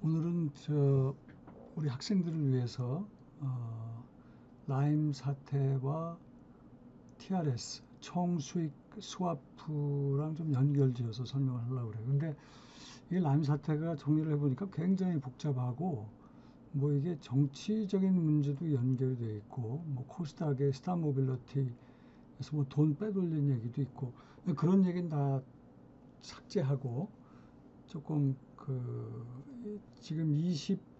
오늘은 우리 학생들을 위해서 라임 사태와 TRS 총수익 스와프랑 좀 연결지어서 설명을 하려고 그래요. 근데 이 라임 사태가 정리를 해보니까 굉장히 복잡하고 뭐 이게 정치적인 문제도 연결이 돼 있고 뭐 코스닥의 스타 모빌리티에서 뭐 돈 빼돌린 얘기도 있고 그런 얘기는 다 삭제하고 조금 지금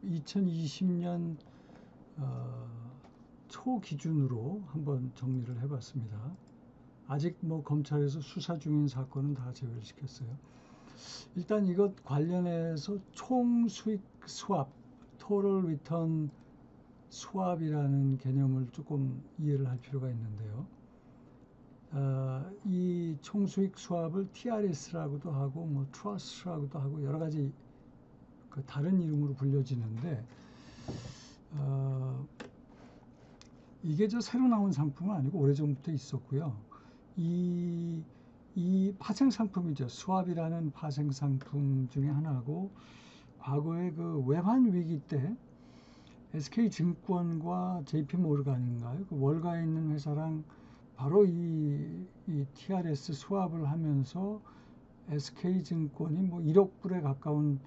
2020년 초 기준으로 한번 정리를 해봤습니다. 아직 뭐 검찰에서 수사 중인 사건은 다 제외를 시켰어요. 일단 이것 관련해서 총수익 스왑, 토럴 리턴 스왑이라는 개념을 조금 이해를 할 필요가 있는데요. 이 총수익 스왑을 TRS라고도 하고 뭐 트러스트라고도 하고 여러 가지 다른 이름으로 불려지는데 이게 새로 나온 상품은 아니고 오래전부터 있었고요. 이 파생 상품이죠. 스왑이라는 파생 상품 중에 하나고 과거에 그 외환 위기 때 SK증권과 JP모르간인가요? 그 월가에 있는 회사랑 바로 이 TRS 스왑을 하면서 SK증권이 뭐 1억 불에 가까운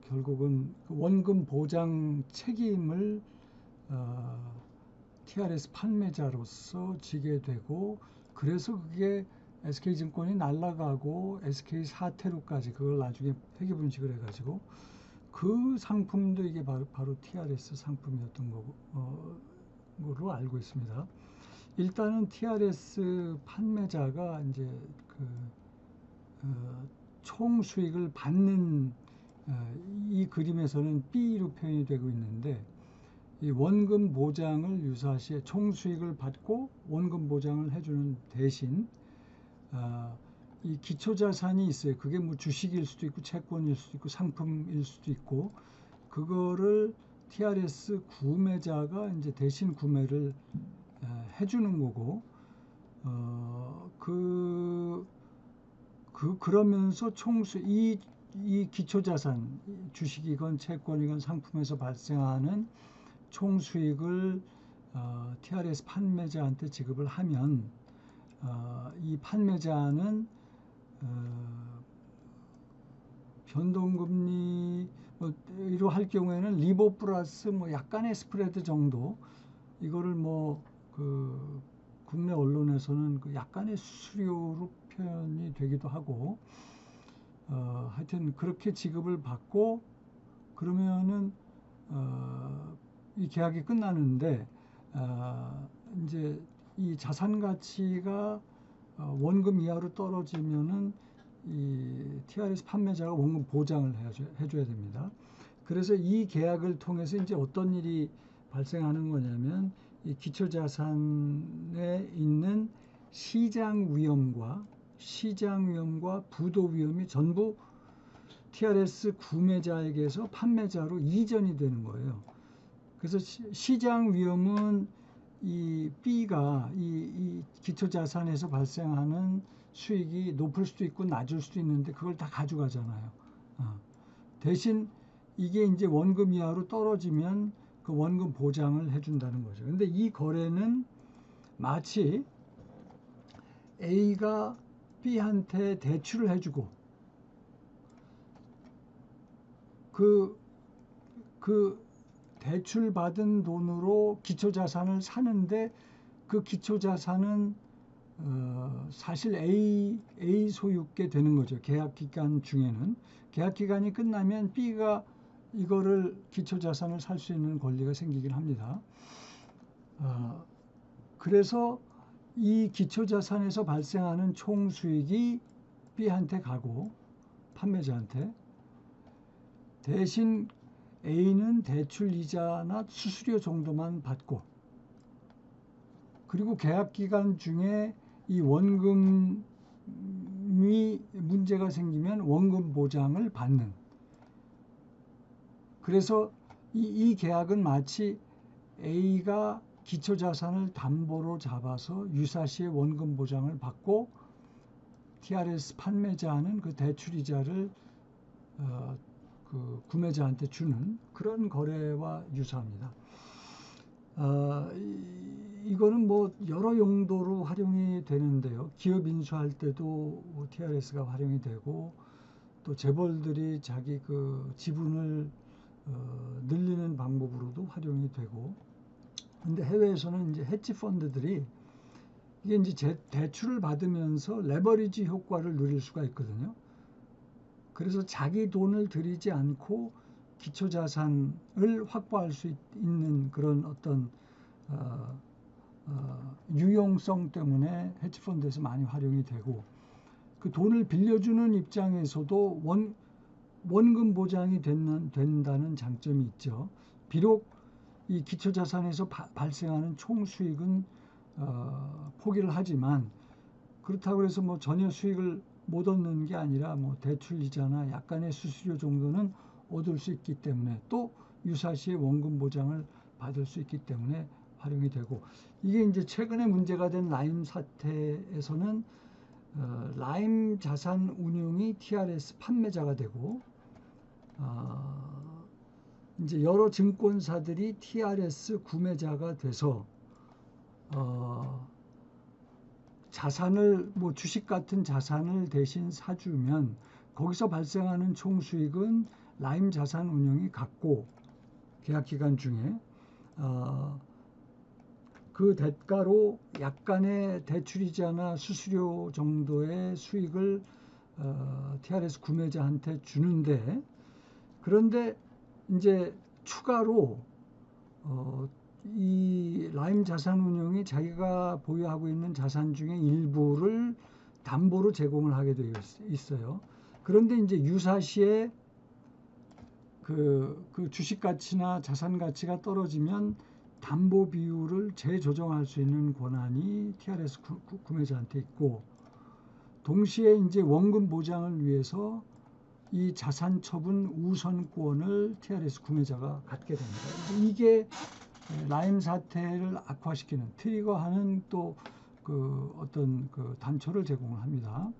결국은 원금 보장 책임을 TRS 판매자로서 지게 되고 그래서 그게 SK증권이 날아가고 SK 사태로까지 그걸 나중에 회계 분식을 해가지고 그 상품도 이게 바로 TRS 상품이었던 거로 알고 있습니다. 일단은 TRS 판매자가 이제 총 수익을 받는 이 그림에서는 B로 표현이 되고 있는데 이 원금 보장을 유사시에 총 수익을 받고 원금 보장을 해주는 대신 이 기초자산이 있어요. 그게 뭐 주식일 수도 있고 채권일 수도 있고 상품일 수도 있고 그거를 TRS 구매자가 이제 대신 구매를 해주는 거고 그러면서 이 기초자산 주식이건 채권이건 상품에서 발생하는 총수익을 TRS 판매자한테 지급을 하면 이 판매자는 변동금리로 할 경우에는 리보 플러스 뭐 약간의 스프레드 정도 이거를 국내 언론에서는 약간의 수수료로 표현이 되기도 하고 하여튼 그렇게 지급을 받고 그러면은 이 계약이 끝나는데 이제 이 자산 가치가 원금 이하로 떨어지면은 이 TRS 판매자가 원금 보장을 해줘야 됩니다. 그래서 이 계약을 통해서 이제 어떤 일이 발생하는 거냐면 이 기초자산에 있는 시장 위험과 부도 위험이 전부 TRS 구매자에게서 판매자로 이전이 되는 거예요. 그래서 시장 위험은 이 B가 이 기초자산에서 발생하는 수익이 높을 수도 있고 낮을 수도 있는데 그걸 다 가져가잖아요. 대신 이게 이제 원금 이하로 떨어지면 그 원금 보장을 해준다는 거죠. 근데 이 거래는 마치 A가 B한테 대출을 해주고 그 대출 받은 돈으로 기초자산을 사는데 그 기초자산은 사실 A 소유께 되는 거죠. 계약 기간 중에는. 계약 기간이 끝나면 B가 이거를 기초자산을 살 수 있는 권리가 생기긴 합니다. 그래서 이 기초자산에서 발생하는 총수익이 B한테 가고 판매자한테 대신 A는 대출 이자나 수수료 정도만 받고 그리고 계약 기간 중에 이 원금이 문제가 생기면 원금 보장을 받는 그래서 이 계약은 마치 A가 기초자산을 담보로 잡아서 유사시에 원금 보장을 받고 TRS 판매자는 그 대출이자를 그 구매자한테 주는 그런 거래와 유사합니다. 이거는 뭐 여러 용도로 활용이 되는데요. 기업 인수할 때도 TRS가 활용이 되고, 또 재벌들이 자기 그 지분을 늘리는 방법으로도 활용이 되고. 근데 해외에서는 이제 헤지 펀드들이 이게 이제 대출을 받으면서 레버리지 효과를 누릴 수가 있거든요. 그래서 자기 돈을 들이지 않고 기초 자산을 확보할 수 있는 그런 어떤 유용성 때문에 헤지 펀드에서 많이 활용이 되고, 그 돈을 빌려주는 입장에서도 원금 보장이 된다는 장점이 있죠. 비록 이 기초 자산에서 발생하는 총 수익은 포기를 하지만, 그렇다고 해서 뭐 전혀 수익을 못 얻는 게 아니라 뭐 대출 이자나 약간의 수수료 정도는 얻을 수 있기 때문에, 또 유사시에 원금 보장을 받을 수 있기 때문에 활용이 되고, 이게 이제 최근에 문제가 된 라임 사태에서는 라임 자산 운용이 TRS 판매자가 되고, 이제 여러 증권사들이 TRS 구매자가 돼서 자산을 뭐 주식 같은 자산을 대신 사주면 거기서 발생하는 총 수익은 라임 자산 운용이 갖고, 계약 기간 중에 그 대가로 약간의 대출이자나 수수료 정도의 수익을 TRS 구매자한테 주는데, 그런데 이제 추가로 이 라임 자산운용이 자기가 보유하고 있는 자산 중에 일부를 담보로 제공을 하게 되어 있어요. 그런데 이제 유사시에 그 주식 가치나 자산 가치가 떨어지면 담보 비율을 재조정할 수 있는 권한이 TRS 구매자한테 있고, 동시에 이제 원금 보장을 위해서 이 자산 처분 우선권을 TRS 구매자가 갖게 됩니다. 이게 라임 사태를 악화시키는 트리거하는 또 그 어떤 그 단초를 제공을 합니다.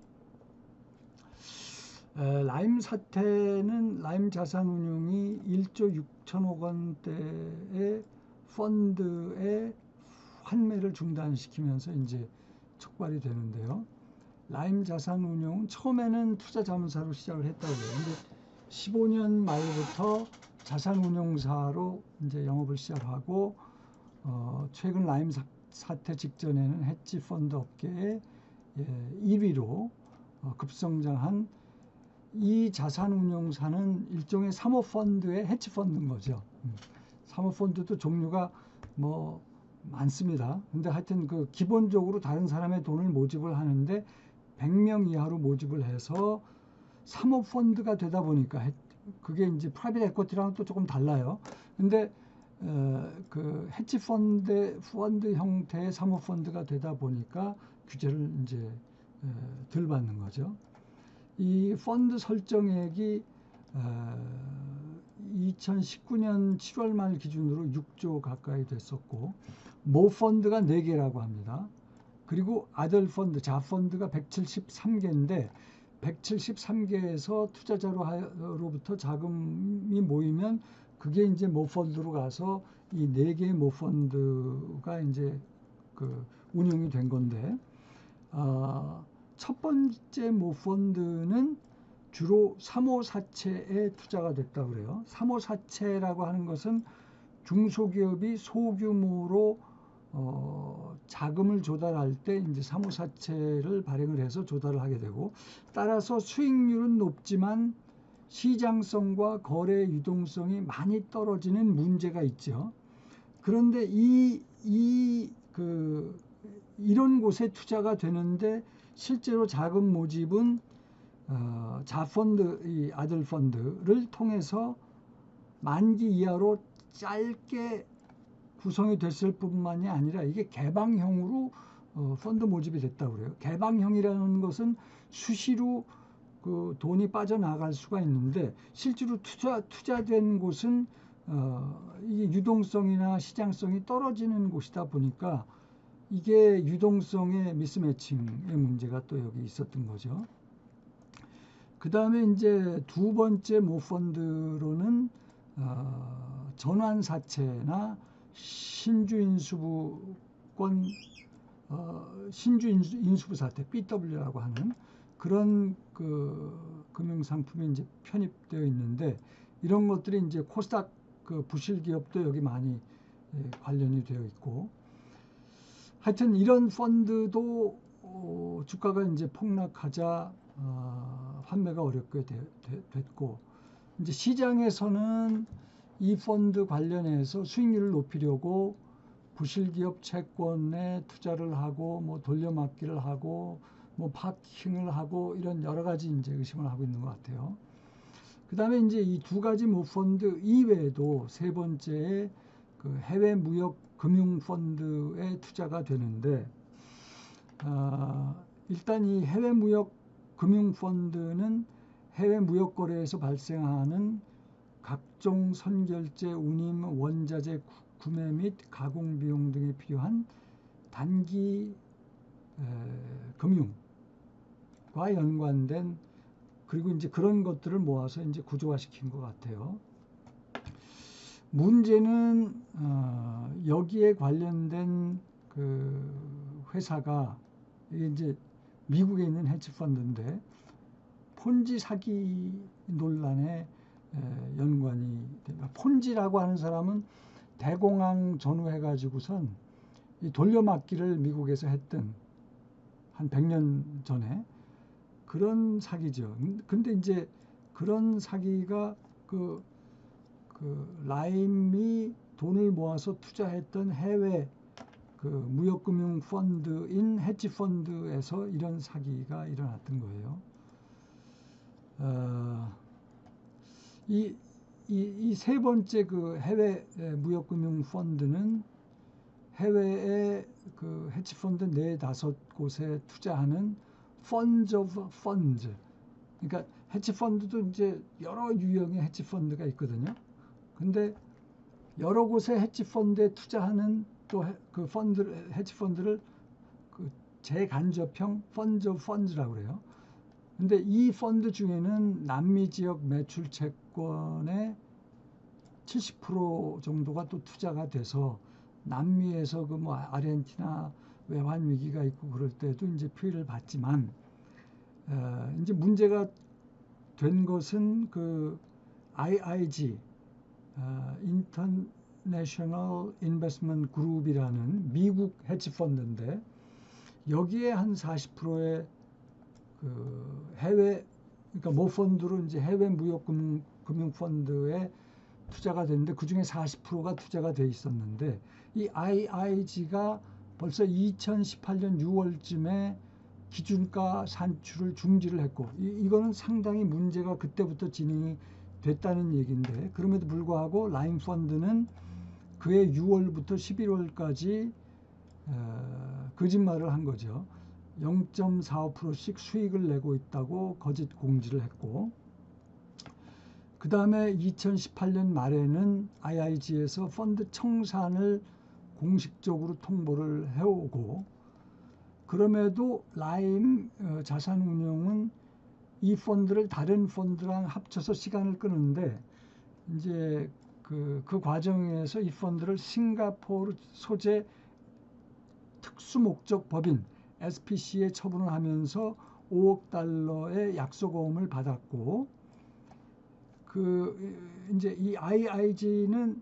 라임 사태는 라임 자산운용이 1조 6천억 원대의 펀드의 환매를 중단시키면서 이제 촉발이 되는데요. 라임 자산운용은 처음에는 투자자문사로 시작을 했다고 해요. 근데 15년 말부터 자산운용사로 이제 영업을 시작하고, 최근 라임 사태 직전에는 헤지 펀드 업계의 1위로 급성장한, 이 자산운용사는 일종의 사모펀드의 헤지펀드인 거죠. 사모펀드도 종류가 뭐 많습니다. 근데 하여튼 그 기본적으로 다른 사람의 돈을 모집을 하는데 100명 이하로 모집을 해서 사모펀드가 되다 보니까, 그게 이제 프라이빗 에쿼티랑은 또 조금 달라요. 근데 그 헤지펀드 형태의 사모펀드가 되다 보니까 규제를 이제 덜 받는 거죠. 이 펀드 설정액이 2019년 7월 말 기준으로 6조 가까이 됐었고, 모 펀드가 4개라고 합니다. 그리고 아들 펀드, 자펀드가 173개인데 173개에서 투자자로부터 자금이 모이면 그게 이제 모 펀드로 가서 이 4개의 모 펀드가 이제 그 운영이 된 건데, 첫 번째 모 펀드는 주로 사모사채에 투자가 됐다고 그래요. 사모사채라고 하는 것은 중소기업이 소규모로 자금을 조달할 때 이제 사모사채를 발행을 해서 조달을 하게 되고, 따라서 수익률은 높지만 시장성과 거래 유동성이 많이 떨어지는 문제가 있죠. 그런데 이런 곳에 투자가 되는데 실제로 자금 모집은 자펀드, 이 아들 펀드를 통해서 만기 이하로 짧게 구성이 됐을 뿐만이 아니라 이게 개방형으로 펀드 모집이 됐다고 그래요. 개방형이라는 것은 수시로 그 돈이 빠져나갈 수가 있는데, 실제로 투자된 곳은 이 유동성이나 시장성이 떨어지는 곳이다 보니까 이게 유동성의 미스매칭의 문제가 또 여기 있었던 거죠. 그 다음에 이제 두 번째 모펀드로는 전환사채나 신주인수부권 신주인수부 사태 BW라고 하는 그런 그 금융상품이 이제 편입되어 있는데 이런 것들이 이제 코스닥 그 부실 기업도 여기 많이 관련이 되어 있고 하여튼 이런 펀드도 주가가 이제 폭락하자 환매가 어렵게 됐고 이제 시장에서는 이 펀드 관련해서 수익률을 높이려고 부실기업 채권에 투자를 하고 뭐 돌려막기를 하고 뭐 파킹을 하고 이런 여러 가지 이제 의심을 하고 있는 것 같아요. 그 다음에 이제 이 두 가지 모펀드 이외에도 세 번째에 그 해외 무역 금융 펀드에 투자가 되는데 일단 이 해외 무역 금융 펀드는 해외 무역 거래에서 발생하는 각종 선결제, 운임, 원자재 구매 및 가공 비용 등에 필요한 단기 금융과 연관된 그리고 이제 그런 것들을 모아서 이제 구조화시킨 것 같아요. 문제는 여기에 관련된 그 회사가 이제 미국에 있는 헤지펀드인데 폰지 사기 논란에 연관이 됩니다. 폰지라고 하는 사람은 대공황 전후해가지고선 이 돌려막기를 미국에서 했던 한 100년 전에 그런 사기죠. 근데 이제 그런 사기가 그 라임이 돈을 모아서 투자했던 해외 그 무역금융 펀드인 헤지 펀드에서 이런 사기가 일어났던 거예요. 이 세 번째 그 해외 무역금융 펀드는 해외의 그 헤지 펀드 4-5곳에 투자하는 Funds of Funds. 그러니까 헤지 펀드도 이제 여러 유형의 헤지 펀드가 있거든요. 근데 여러 곳의 헤지 펀드에 투자하는 또 그 펀드 헤지 펀드를 그 재간접형 Funds of Funds라고 그래요. 근데 이 펀드 중에는 남미 지역 매출 채권의 70% 정도가 또 투자가 돼서 남미에서 그 뭐 아르헨티나 외환 위기가 있고 그럴 때도 이제 피해를 받지만 이제 문제가 된 것은 그 IIG International Investment Group이라는 미국 헤지 펀드인데 여기에 한 40%의 그 해외 그러니까 모펀드로 이제 해외 무역 금융 펀드에 투자가 됐는데 그 중에 40%가 투자가 돼 있었는데 이 IIG가 벌써 2018년 6월쯤에 기준가 산출을 중지를 했고 이거는 상당히 문제가 그때부터 진행이 됐다는 얘기인데 그럼에도 불구하고 라임 펀드는 그해 6월부터 11월까지 거짓말을 한 거죠. 0.45%씩 수익을 내고 있다고 거짓 공지를 했고 그 다음에 2018년 말에는 IIG에서 펀드 청산을 공식적으로 통보를 해오고 그럼에도 라임 자산운용은 이 펀드를 다른 펀드랑 합쳐서 시간을 끄는데 이제 그 과정에서 이 펀드를 싱가포르 소재 특수목적 법인 SPC에 처분을 하면서 5억 달러의 약속어음을 받았고 그 이제 이 IIG는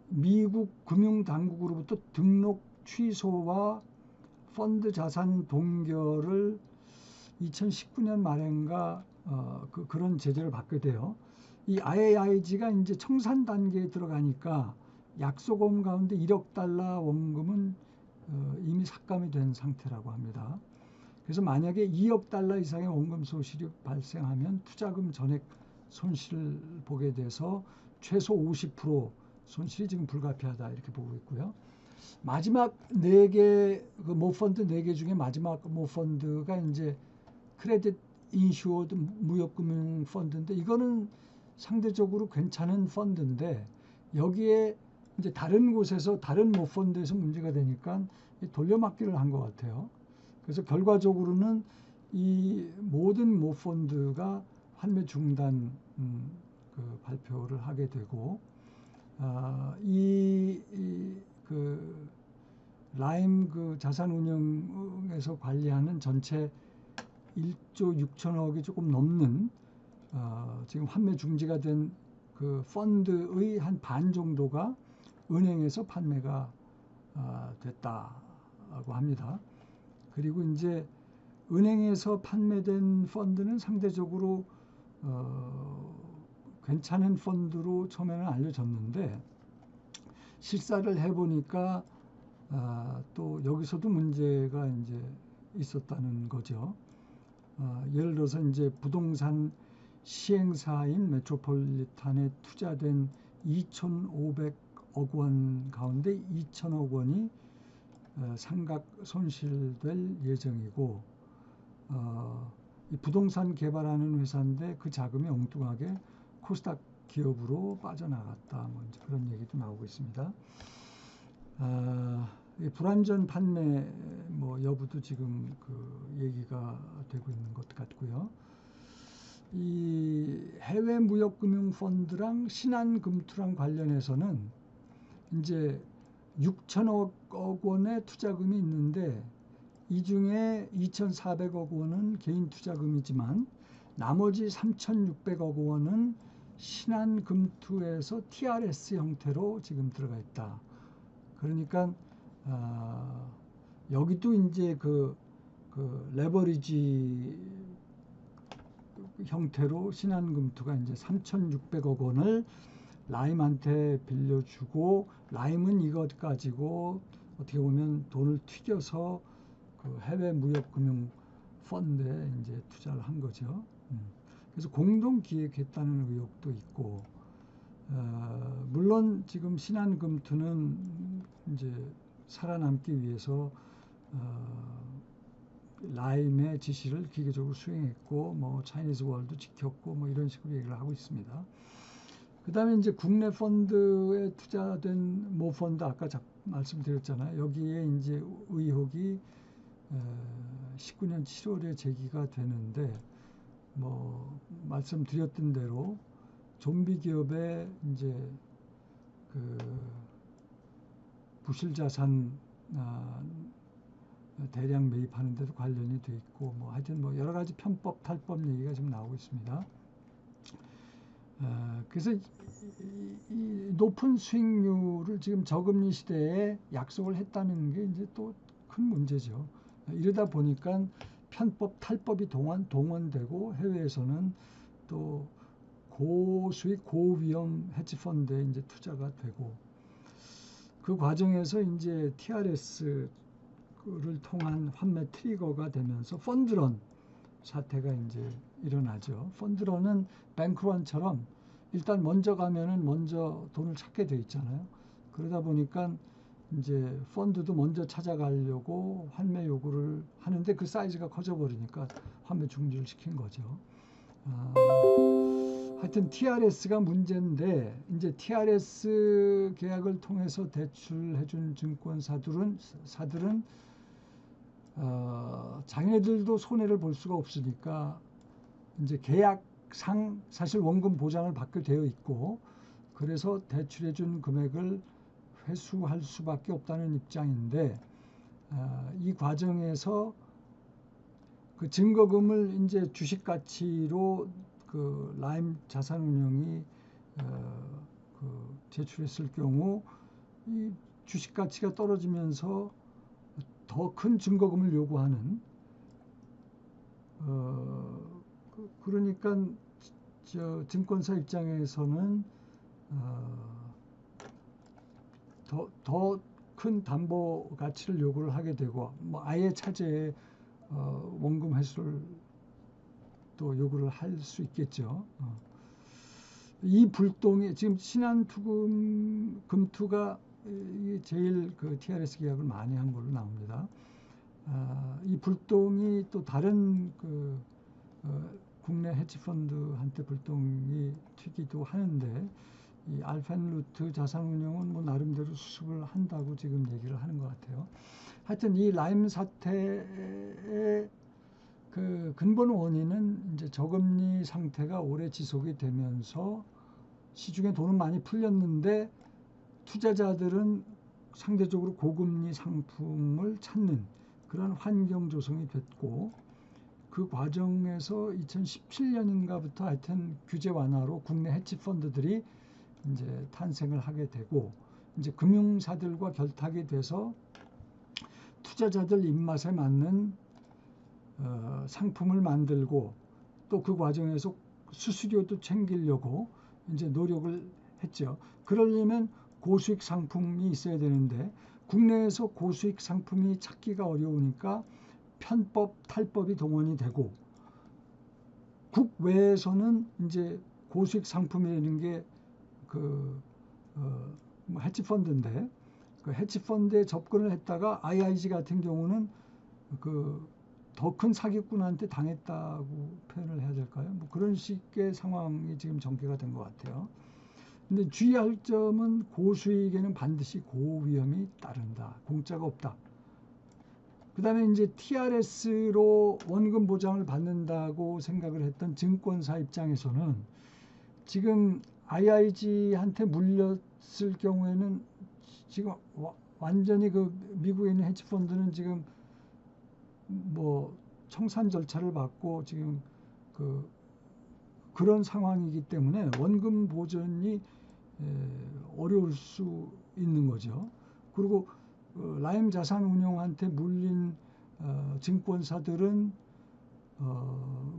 미국 금융당국으로부터 등록 취소와 펀드 자산 동결을 2019년 말인가 그런 제재를 받게 돼요. 이 IIG가 이제 청산 단계에 들어가니까 약속어음 가운데 1억 달러 원금은 이미 삭감이 된 상태라고 합니다. 그래서 만약에 2억 달러 이상의 원금 소실이 발생하면 투자금 전액 손실을 보게 돼서 최소 50% 손실이 지금 불가피하다 이렇게 보고 있고요. 마지막 4개 그 모펀드 4개 중에 마지막 모펀드가 이제 크레딧 인슈어드 무역금융 펀드인데 이거는 상대적으로 괜찮은 펀드인데 여기에 이제 다른 곳에서 다른 모펀드에서 문제가 되니까 돌려막기를 한 것 같아요. 그래서 결과적으로는 이 모든 모펀드가 환매 중단 발표를 하게 되고, 그 라임 그 자산운용에서 관리하는 전체 1조 6천억이 조금 넘는 지금 환매 중지가 된 그 펀드의 한 반 정도가 은행에서 판매가 됐다고 합니다. 그리고 이제 은행에서 판매된 펀드는 상대적으로 괜찮은 펀드로 처음에는 알려졌는데, 실사를 해보니까 또 여기서도 문제가 이제 있었다는 거죠. 예를 들어서 이제 부동산 시행사인 메트로폴리탄에 투자된 2,500억 원 가운데 2천억 원이 상각 손실될 예정이고, 이 부동산 개발하는 회사인데 그 자금이 엉뚱하게 코스닥 기업으로 빠져나갔다. 뭐 이제 그런 얘기도 나오고 있습니다. 이 불완전 판매 뭐 여부도 지금 그 얘기가 되고 있는 것 같고요. 이 해외 무역금융 펀드랑 신한금투랑 관련해서는 이제 6천억 원의 투자금이 있는데, 이 중에 2,400억 원은 개인 투자금이지만 나머지 3,600억 원은 신한금투에서 TRS 형태로 지금 들어가 있다. 그러니까 여기도 이제 그 레버리지 형태로 신한금투가 이제 3,600억 원을 라임한테 빌려주고, 라임은 이것 가지고 어떻게 보면 돈을 튀겨서 그 해외 무역금융 펀드에 이제 투자를 한 거죠. 그래서 공동 기획했다는 의혹도 있고, 물론 지금 신한금투는 이제 살아남기 위해서 라임의 지시를 기계적으로 수행했고, 뭐 차이니즈 월도 지켰고, 뭐 이런 식으로 얘기를 하고 있습니다. 그 다음에 이제 국내 펀드에 투자된 모펀드 아까 말씀드렸잖아요. 여기에 이제 의혹이 19년 7월에 제기가 되는데, 뭐 말씀드렸던 대로 좀비 기업에 이제 그 부실 자산 대량 매입하는 데도 관련이 돼 있고, 뭐 하여튼 뭐 여러 가지 편법 탈법 얘기가 지금 나오고 있습니다. 그래서 이 높은 수익률을 지금 저금리 시대에 약속을 했다는 게 이제 또 큰 문제죠. 이러다 보니까 편법 탈법이 동원되고, 해외에서는 또 고수익 고위험 헤지펀드에 이제 투자가 되고, 그 과정에서 이제 TRS를 통한 환매 트리거가 되면서 펀드런 사태가 이제 일어나죠. 펀드런은 뱅크런처럼 일단 먼저 가면은 먼저 돈을 찾게 돼 있잖아요. 그러다 보니까 이제 펀드도 먼저 찾아가려고 환매 요구를 하는데, 그 사이즈가 커져 버리니까 환매 중지를 시킨 거죠. 하여튼 TRS가 문제인데, 이제 TRS 계약을 통해서 대출해준 증권사들은 자기네들도 손해를 볼 수가 없으니까 이제 계약상 사실 원금 보장을 받게 되어 있고, 그래서 대출해준 금액을 회수할 수밖에 없다는 입장인데, 이 과정에서 그 증거금을 이제 주식 가치로 그 라임 자산운용이 그 제출했을 경우 이 주식 가치가 떨어지면서 더 큰 증거금을 요구하는, 그러니까 저 증권사 입장에서는 더 큰 담보 가치를 요구를 하게 되고, 뭐 아예 차제에 원금 회수를 또 요구를 할 수 있겠죠. 이 불똥이 지금 신한금투가 제일 그 TRS 계약을 많이 한 걸로 나옵니다. 이 불똥이 또 다른 그 국내 헤지펀드한테 불똥이 튀기도 하는데, 이 알펜루트 자산운용은 뭐 나름대로 수습을 한다고 지금 얘기를 하는 것 같아요. 하여튼 이 라임 사태에 그 근본 원인은 이제 저금리 상태가 오래 지속이 되면서 시중에 돈은 많이 풀렸는데 투자자들은 상대적으로 고금리 상품을 찾는 그런 환경 조성이 됐고, 그 과정에서 2017년인가부터 하여튼 규제 완화로 국내 헤지 펀드들이 이제 탄생을 하게 되고, 이제 금융사들과 결탁이 돼서 투자자들 입맛에 맞는 상품을 만들고, 또 그 과정에서 수수료도 챙기려고 이제 노력을 했죠. 그러려면 고수익 상품이 있어야 되는데 국내에서 고수익 상품이 찾기가 어려우니까 편법, 탈법이 동원이 되고, 국외에서는 이제 고수익 상품이라는 게 헤지 펀드인데, 그 헤지 펀드에 접근을 했다가 IIG 같은 경우는 더 큰 사기꾼한테 당했다고 표현을 해야 될까요? 뭐 그런 식의 상황이 지금 전개가 된 것 같아요. 근데 주의할 점은 고수익에는 반드시 고위험이 따른다. 공짜가 없다. 그 다음에 이제 TRS로 원금 보장을 받는다고 생각을 했던 증권사 입장에서는 지금 IIG한테 물렸을 경우에는 지금 완전히 그 미국에 있는 헤지펀드는 지금 뭐 청산 절차를 받고 지금 그런 상황이기 때문에 원금 보전이 어려울 수 있는 거죠. 그리고 라임 자산운용한테 물린 증권사들은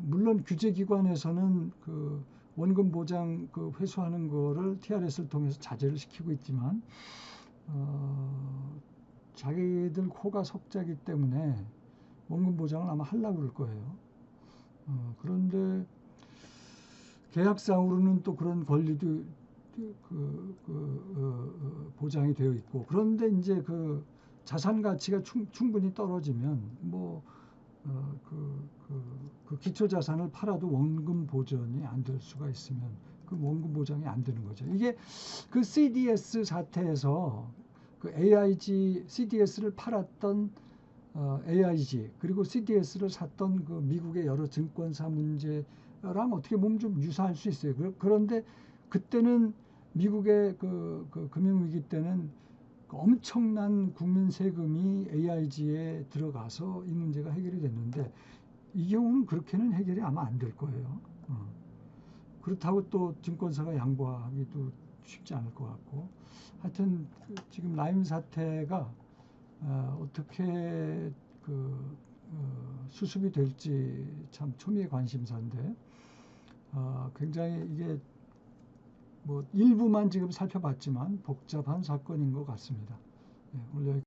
물론 규제기관에서는 그 원금 보장 회수하는 거를 TRS를 통해서 자제를 시키고 있지만 자기들 코가 석자기 때문에 원금 보장을 아마 하려고 그럴 거예요. 그런데 계약상으로는 또 그런 권리도 보장이 되어 있고, 그런데 이제 그 자산 가치가 충분히 떨어지면 뭐 그 기초 자산을 팔아도 원금 보전이 안 될 수가 있으면 그 원금 보장이 안 되는 거죠. 이게 그 CDS 사태에서 그 AIG CDS를 팔았던 AIG 그리고 CDS를 샀던 그 미국의 여러 증권사 문제랑 어떻게 보면 좀 유사할 수 있어요. 그런데 그때는 미국의 그 금융위기 때는 엄청난 국민 세금이 AIG에 들어가서 이 문제가 해결이 됐는데, 이 경우는 그렇게는 해결이 아마 안 될 거예요. 그렇다고 또 증권사가 양보하기도 쉽지 않을 것 같고, 하여튼 지금 라임 사태가 어떻게 수습이 될지 참 초미의 관심사인데, 굉장히 이게 뭐 일부만 지금 살펴봤지만 복잡한 사건인 것 같습니다. 네, 오늘